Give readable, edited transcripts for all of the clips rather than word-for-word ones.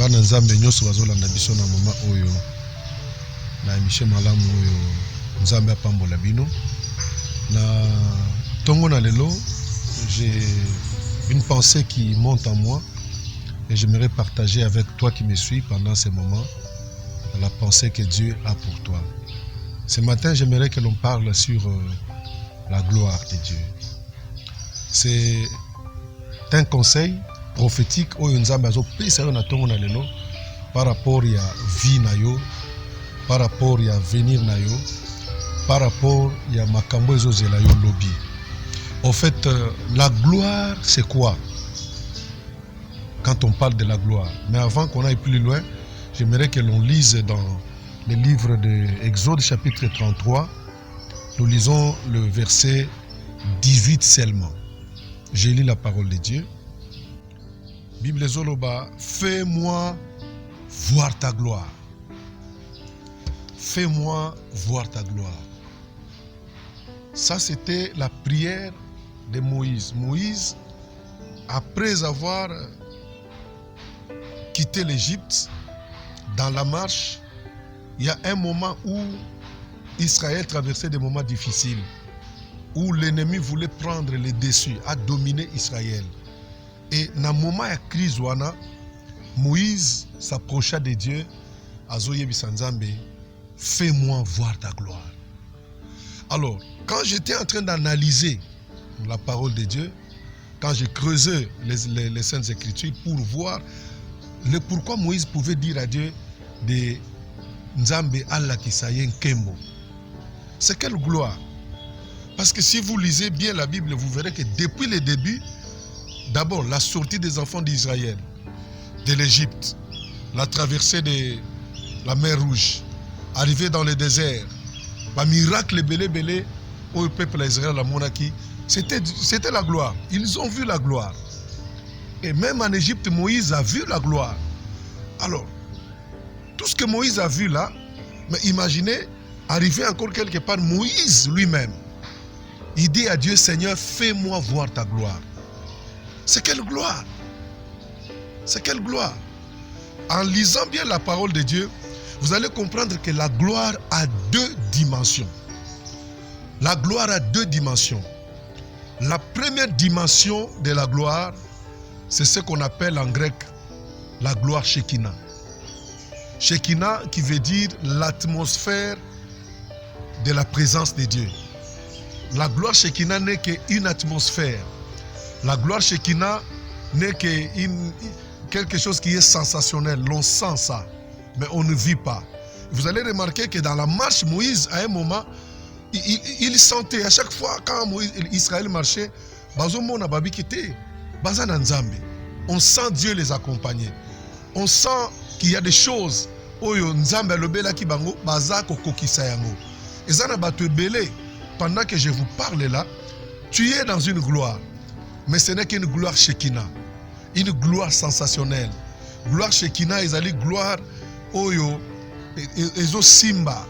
bana nzambe nyonso bazolanda biso na moma oyo na émission malamu oyo nzambe apambola bino na tongo na lelo. J'ai une pensée qui monte en moi et j'aimerais partager avec toi qui me suis pendant ces moments la pensée que Dieu a pour toi. Ce matin, j'aimerais que l'on parle sur la gloire de Dieu. C'est un conseil prophétique par rapport à vie na yo, par rapport à venir na yo, par rapport à makambo ezozela yo lobby. En fait, la gloire, c'est quoi? Quand on parle de la gloire. Mais avant qu'on aille plus loin, j'aimerais que l'on lise dans le livre de Exode chapitre 33, nous lisons le verset 18 seulement. J'ai lu la parole de Dieu. Bible Zoloba, fais-moi voir ta gloire. Fais-moi voir ta gloire. Ça, c'était la prière de Moïse. Moïse, après avoir quitté l'Égypte, dans la marche, il y a un moment où Israël traversait des moments difficiles, où l'ennemi voulait prendre le dessus, à dominer Israël. Et dans le moment de la crise, Moïse s'approcha de Dieu, Azoye Bisanzambe, fais-moi voir ta gloire. Alors, quand j'étais en train d'analyser la parole de Dieu, quand j'ai creusé les Saintes Écritures pour voir le pourquoi Moïse pouvait dire à Dieu de Nzambe Allah Kisayen Kembo. C'est quelle gloire? Parce que si vous lisez bien la Bible, vous verrez que depuis le début, d'abord la sortie des enfants d'Israël de l'Égypte, la traversée de la mer Rouge, arriver dans le désert, le miracle belé au peuple d'Israël, la monarchie, c'était la gloire. Ils ont vu la gloire. Et même en Égypte, Moïse a vu la gloire. Alors, tout ce que Moïse a vu là, mais imaginez, arriver encore quelque part, Moïse lui-même, il dit à Dieu, Seigneur, fais-moi voir ta gloire. C'est quelle gloire? C'est quelle gloire? En lisant bien la parole de Dieu, vous allez comprendre que la gloire a deux dimensions. La gloire a deux dimensions. La première dimension de la gloire, c'est ce qu'on appelle en grec la gloire Shekinah. Shekinah qui veut dire l'atmosphère de la présence de Dieu. La gloire Shekinah n'est qu'une atmosphère. La gloire Shekinah n'est que quelque chose qui est sensationnel. L'on sent ça, mais on ne vit pas. Vous allez remarquer que dans la marche, Moïse, à un moment, il sentait, à chaque fois quand Israël marchait, on sent Dieu les accompagner. On sent qu'il y a des choses. Pendant que je vous parle là, tu es dans une gloire. Mais ce n'est qu'une gloire Shekinah. Une gloire sensationnelle. Gloire Shekinah, ils allaient gloire Oyo, Ezo Simba,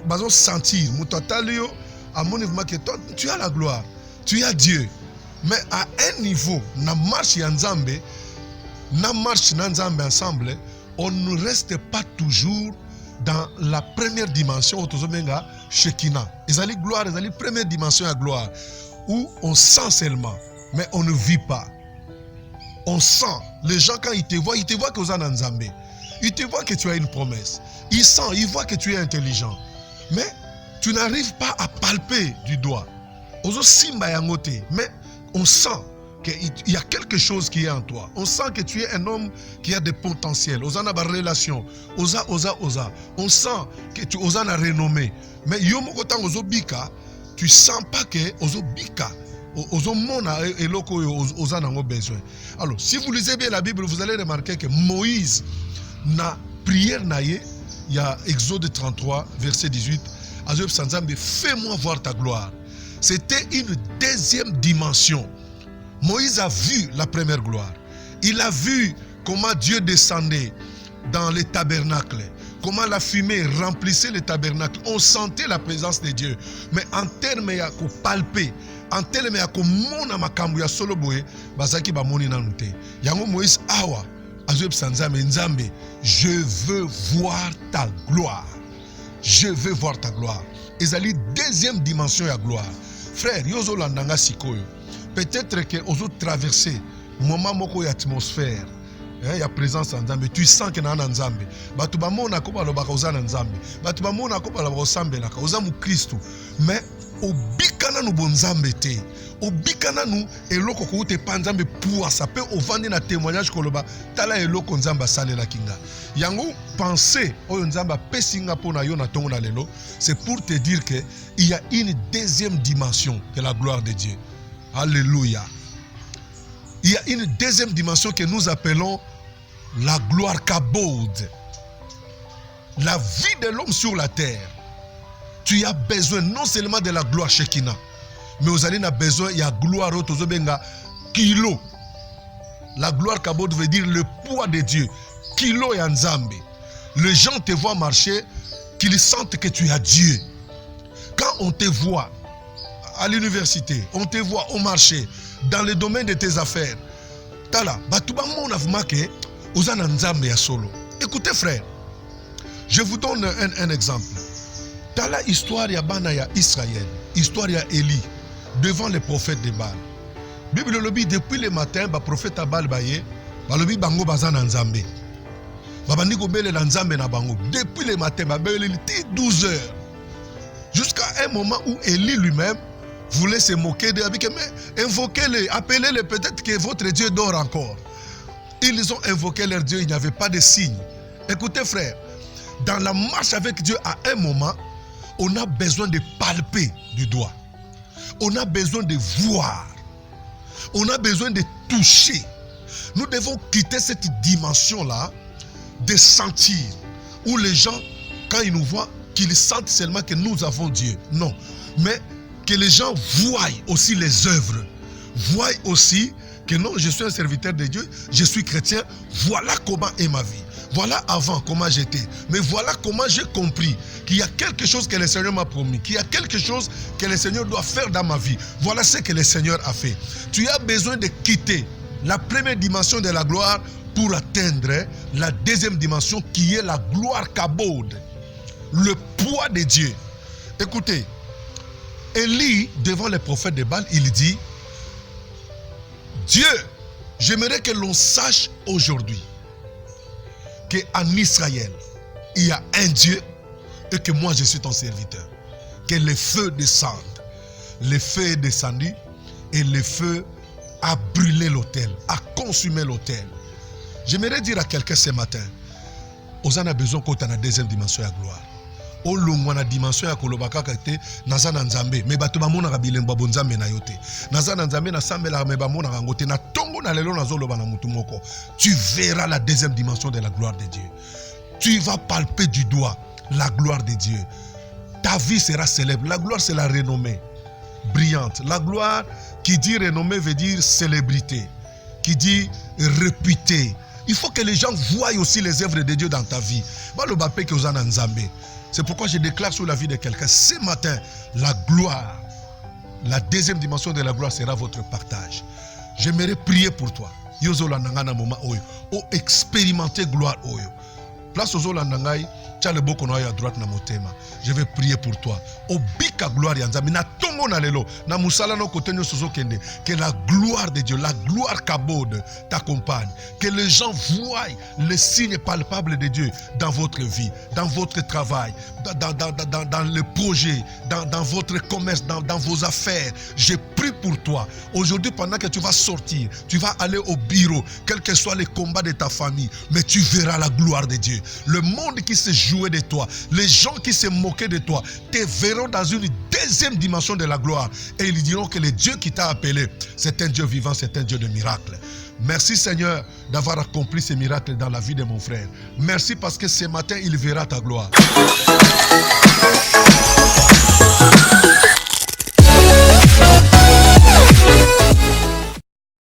Bazo sentir. Mutatalio, à mon niveau, tu as la gloire, tu as Dieu. Mais à un niveau, na marche Nzambe, na marche Nzambe ensemble, on ne reste pas toujours dans la première dimension, autozomenga Shekinah. Ils allaient gloire, ils allaient première dimension à gloire, où on sent seulement, mais on ne vit pas. On sent. Les gens, quand ils te voient que vous êtes en Nzambe. Ils te voient que tu as une promesse. Ils sentent, ils voient que tu es intelligent. Mais tu n'arrives pas à palper du doigt. Mais on sent qu'il y a quelque chose qui est en toi. On sent que tu es un homme qui a des potentiels. On a des relations. On sent que tu as une renommée. Mais tu ne sens pas que tu alors, si vous lisez bien la Bible, vous allez remarquer que Moïse, na prière naïe, il y a Exode 33, verset 18, fais-moi voir ta gloire. C'était une deuxième dimension. Moïse a vu la première gloire. Il a vu comment Dieu descendait dans les tabernacles, comment la fumée remplissait les tabernacles. On sentait la présence de Dieu. Mais en termes de palper, en termes de mona makambu ya solo boye, bazaki ba moni nanute. Yango Moïse awa je veux voir ta gloire. Je veux voir ta gloire. Ezali deuxième dimension ya gloire. Frère, yozo landanga sikoyo. Peut-être que ozo traverser moment moko ya atmosphère. Il y a présence en Nzambe. Tu sens que na Nzambe. Batu ba mona ko ba loba koza na Nzambe. Batu ba mona ko ba loba osambela ka oza mu Kristo. Mais obikana no bonzambe te. Obikana nu eloko ko te panzambe pour ça peut ovandi na témoignage ko loba tala eloko Nzamba salela kinga. Yango penser oyo Nzamba pesinga pona yo na tongo na lelo, c'est pour te dire que il y a une deuxième dimension de la gloire de Dieu. Alléluia. Il y a une deuxième dimension que nous appelons la gloire kabod. La vie de l'homme sur la terre. Tu as besoin non seulement de la gloire Shekinah, mais vous allez avoir besoin, il y a gloire autozobenga kilo. La gloire kabod veut dire le poids de Dieu. Kilo et Nzambe. Les gens te voient marcher, qu'ils sentent que tu as Dieu. Quand on te voit à l'université, on te voit au marché, dans le domaine de tes affaires, tala, batuba mon avmake, ozana Nzambe ya solo. Écoutez frère, je vous donne un exemple. Tala histoire ya bana ya Israël, histoire ya Élie, devant les prophètes de Baal. Bible lobi depuis le matin, ba prophète à Baal baye, ba lobi bango bazana Nzambe. Babandi ko bele na Nzambe na bango. Depuis le matin, ba bele 12 heures. Jusqu'à un moment où Élie lui-même voulait se moquer de lui, mais invoquez-les, appelez-les, peut-être que votre Dieu dort encore. Ils ont invoqué leur Dieu, il n'y avait pas de signe. Écoutez frère, dans la marche avec Dieu, à un moment, on a besoin de palper du doigt. On a besoin de voir. On a besoin de toucher. Nous devons quitter cette dimension-là de sentir, où les gens, quand ils nous voient, qu'ils sentent seulement que nous avons Dieu. Non, mais que les gens voient aussi les œuvres, voient aussi que non, je suis un serviteur de Dieu, je suis chrétien, voilà comment est ma vie. Voilà avant comment j'étais. Mais voilà comment j'ai compris qu'il y a quelque chose que le Seigneur m'a promis, qu'il y a quelque chose que le Seigneur doit faire dans ma vie. Voilà ce que le Seigneur a fait. Tu as besoin de quitter la première dimension de la gloire pour atteindre la deuxième dimension qui est la gloire kabod, le poids de Dieu. Écoutez, Élie, devant les prophètes de Baal, il dit, Dieu, j'aimerais que l'on sache aujourd'hui qu'en Israël, il y a un Dieu et que moi je suis ton serviteur. Que le feu descende. Le feu est descendu et le feu a brûlé l'autel, a consumé l'autel. J'aimerais dire à quelqu'un ce matin, on a besoin qu'on ait la deuxième dimension de la gloire. On a la dimension de kolobaka kate nazana nzambe mais bato bamona ka bilemba bonzambe na yote nazana nzambe na sambela me bamona ngote na tongo na lelo nazoloba na mutu moko. Tu verras la deuxième dimension de la gloire de Dieu. Tu vas palper du doigt la gloire de Dieu. Ta vie sera célèbre. La gloire, c'est la renommée brillante. La gloire qui dit renommée veut dire célébrité, qui dit réputé. Il faut que les gens voient aussi les œuvres de Dieu dans ta vie. C'est pourquoi je déclare sur la vie de quelqu'un ce matin, la gloire, la deuxième dimension de la gloire sera votre partage. J'aimerais prier pour toi. Yozola nangana moma oyo, o expérimenter gloire oyo. Place aux olandangai, tu as le beau qu'on a à droite na motema. Je vais prier pour toi. Obika gloire yanzami na tongo na lelo na musala no côté no sozo kende. Que la gloire de Dieu, la gloire kabod t'accompagne. Que les gens voient les signes palpables de Dieu dans votre vie, dans votre travail, dans le projet, dans votre commerce, dans vos affaires. Je prie pour toi. Aujourd'hui, pendant que tu vas sortir, tu vas aller au bureau, quels que soient les combats de ta famille, mais tu verras la gloire de Dieu. Le monde qui se jouait de toi, les gens qui se moquaient de toi, te verront dans une deuxième dimension de la gloire. Et ils diront que le Dieu qui t'a appelé, c'est un Dieu vivant, c'est un Dieu de miracles. Merci Seigneur d'avoir accompli ces miracles dans la vie de mon frère. Merci parce que ce matin, il verra ta gloire.